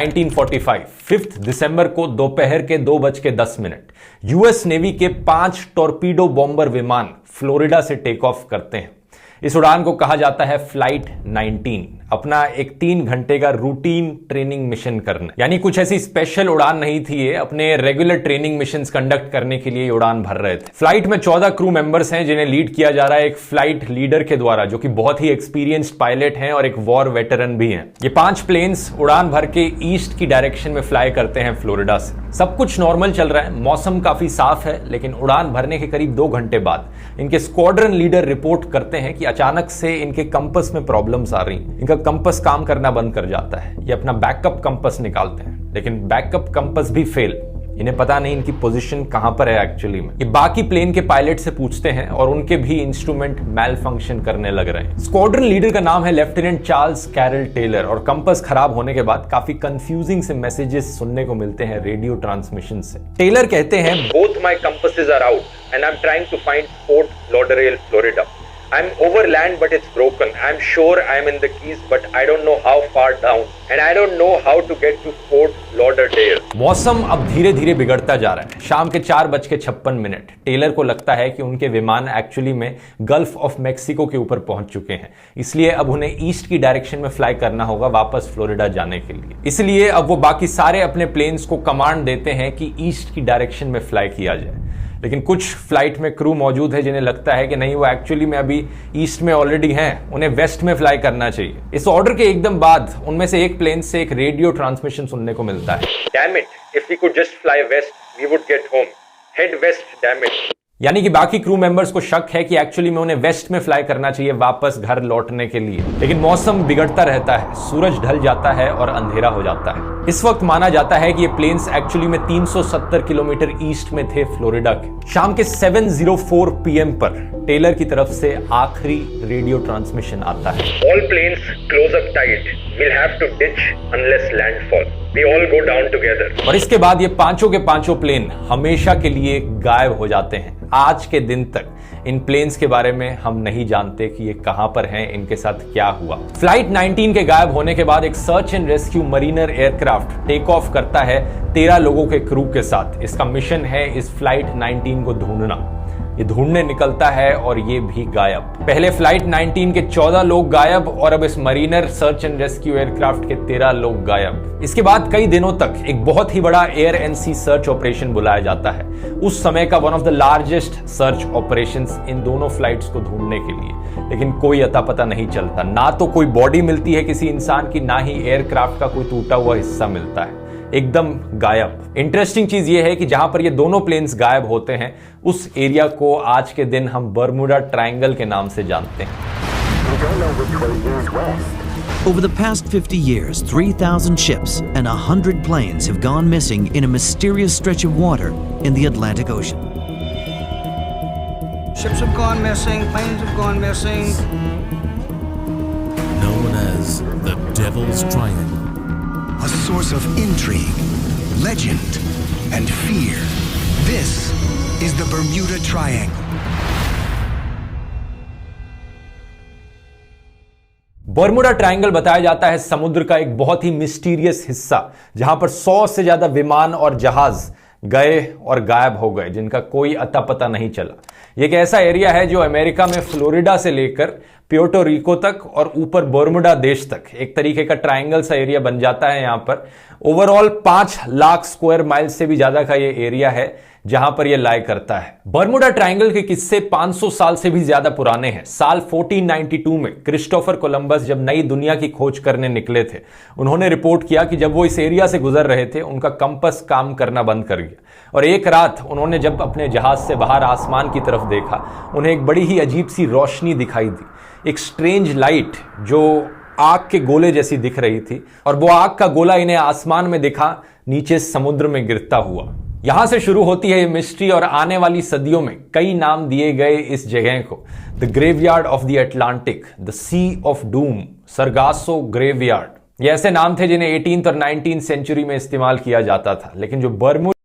1945 5 दिसंबर को दोपहर के 2:10 यूएस नेवी के 5 टॉर्पीडो बॉम्बर विमान फ्लोरिडा से टेक ऑफ करते हैं। इस उड़ान को कहा जाता है फ्लाइट 19। अपना एक 3 घंटे का रूटीन ट्रेनिंग मिशन करना, यानी कुछ ऐसी स्पेशल उड़ान नहीं थी ये, अपने रेगुलर ट्रेनिंग मिशंस कंडक्ट करने के लिए उड़ान भर रहे थे। फ्लाइट में 14 क्रू मेंबर्स हैं जिन्हें लीड किया जा रहा है एक फ्लाइट लीडर के द्वारा, जो कि बहुत ही एक्सपीरियंस्ड पायलट हैं और एक वॉर वेटरन भी हैं। ये 5 प्लेन्स उड़ान भर के ईस्ट की डायरेक्शन में फ्लाई करते हैं फ्लोरिडा से। सब कुछ नॉर्मल चल रहा है, मौसम काफी साफ है, लेकिन उड़ान भरने के करीब 2 घंटे बाद इनके स्क्वाड्रन लीडर रिपोर्ट करते हैं कि अचानक से इनके कंपस में प्रॉब्लम्स आ रही हैं। इनका कंपस काम करना बंद कर जाता है। ये अपना बैकअप कंपस निकालते हैं, लेकिन बैकअप कंपस भी फेल। इन्हें पता नहीं इनकी पोजीशन कहां पर है एक्चुअली में। ये बाकी प्लेन के पायलट से पूछते हैं और उनके भी इंस्ट्रूमेंट मैल फंक्शन करने लग रहे हैं। स्क्वाड्रन लीडर का नाम है लेफ्टिनेंट चार्ल्स कैरल टेलर, और कंपस खराब होने के बाद काफी कंफ्यूजिंग से मैसेजेस सुनने को मिलते हैं रेडियो ट्रांसमिशन से। टेलर कहते हैं, both my compasses are out and I am trying to find Fort Lauderdale Florida. I'm over land but it's broken. I'm sure I'm in the Keys but I don't know how far down and I don't know how to get to Fort Lauderdale. मौसम अब धीरे धीरे बिगड़ता जा रहा है। शाम के 4:56 टेलर को लगता है कि उनके विमान एक्चुअली में गल्फ ऑफ मैक्सिको के ऊपर पहुंच चुके हैं, इसलिए अब उन्हें ईस्ट की डायरेक्शन में फ्लाई करना होगा वापस फ्लोरिडा जाने के लिए। इसलिए अब वो बाकी सारे अपने प्लेन्स को कमांड देते हैं कि ईस्ट की डायरेक्शन में फ्लाई किया जाए। लेकिन कुछ फ्लाइट में क्रू मौजूद है जिन्हें लगता है कि नहीं, वो एक्चुअली में अभी ईस्ट में ऑलरेडी हैं, उन्हें वेस्ट में फ्लाई करना चाहिए। इस ऑर्डर के एकदम बाद उनमें से एक प्लेन से एक रेडियो ट्रांसमिशन सुनने को मिलता है। Damn it, if we could just fly west, we would get home. Head west, damn it. यानी कि बाकी क्रू मेंबर्स को शक है कि एक्चुअली में उन्हें वेस्ट में फ्लाई करना चाहिए वापस घर लौटने के लिए। लेकिन मौसम बिगड़ता रहता है, सूरज ढल जाता है और अंधेरा हो जाता है। इस वक्त माना जाता है कि ये प्लेन्स एक्चुअली में 370 किलोमीटर ईस्ट में थे फ्लोरिडा के। शाम के 7:04 PM पर टेलर की तरफ से आखिरी रेडियो ट्रांसमिशन आता है। All planes close up tight. We'll have to ditch unless landfall. We all go down together. और इसके बाद ये पांचों के पांचों प्लेन हमेशा के लिए गायब हो जाते हैं। आज के दिन तक इन प्लेन्स के बारे में हम नहीं जानते कि ये कहां पर हैं, इनके साथ क्या हुआ। फ्लाइट 19 के गायब होने के बाद एक search and rescue Mariner aircraft take off करता है 13 लोगों के क्रू के साथ। इसका मिशन है इस फ्लाइट 19 को ढूंढना। ये ढूंढने निकलता है और ये भी गायब। पहले फ्लाइट 19 के 14 लोग गायब और अब इस Mariner search and rescue aircraft के 13 लोग गायब। इसके बाद कई दिनों तक एक बहुत ही बड़ा air and sea search operation बुलाया जाता है, उस समय का one of the largest search operations इन दोनों फ्लाइट्स को ढूंढने के लिए। लेकिन कोई अता पता नहीं चलता, ना तो कोई बॉडी मिलती है किसी इंसान की, ना ही एयरक्राफ्ट का कोई टूटा हुआ हिस्सा मिलता है, एकदम गायब। इंटरेस्टिंग चीज यह है कि जहां पर ये दोनों प्लेन्स गायब होते हैं, उस एरिया को आज के दिन हम बर्मुडा ट्रायंगल के नाम से जानते हैं। Over the past 50 years, 3,000 ships and 100 planes have gone missing in a mysterious stretch of water in the Atlantic Ocean. Ships have gone missing, planes have gone missing. Known as the Devil's Triangle. A source of intrigue, legend, and fear. This is the Bermuda Triangle. Bermuda triangle बताया जाता है समुद्र का एक बहुत ही mysterious हिस्सा, जहां पर 100 से ज्यादा विमान और जहाज गए और गायब हो गए, जिनका कोई अता पता नहीं चला। ये एक ऐसा एरिया है जो अमेरिका में फ्लोरिडा से लेकर प्योर्टो रिको तक और ऊपर बर्मुडा देश तक एक तरीके का ट्रायंगल सा एरिया बन जाता है। यहां पर ओवरऑल 5 लाख स्क्वायर माइल से भी ज्यादा का ये एरिया है जहां पर ये लाई करता है। बर्मुडा ट्रायंगल के किस्से 500 साल से भी ज्यादा पुराने हैं। साल 1492 में क्रिस्टोफर कोलंबस जब नई दुनिया की खोज करने निकले थे, उन्होंने रिपोर्ट किया कि जब वो इस एरिया से गुजर रहे थे, उनका कंपस काम करना बंद कर गया और एक रात उन्होंने जब अपने जहाज से बाहर आसमान की तरफ देखा, उन्हें एक बड़ी ही अजीब सी रोशनी दिखाई दी, एक स्ट्रेंज लाइट जो आग के गोले जैसी दिख रही थी, और वो आग का गोला इन्हें आसमान में दिखा नीचे समुद्र में गिरता हुआ। यहां से शुरू होती है ये मिस्ट्री और आने वाली सदियों में कई नाम दिए गए इस जगह को। The graveyard of the Atlantic, the sea of doom, Sargasso graveyard, ये ऐसे नाम थे जिन्हें 18th और 19th सेंचुरी में इस्तेमाल किया जाता था। लेकिन जो बर्मुडा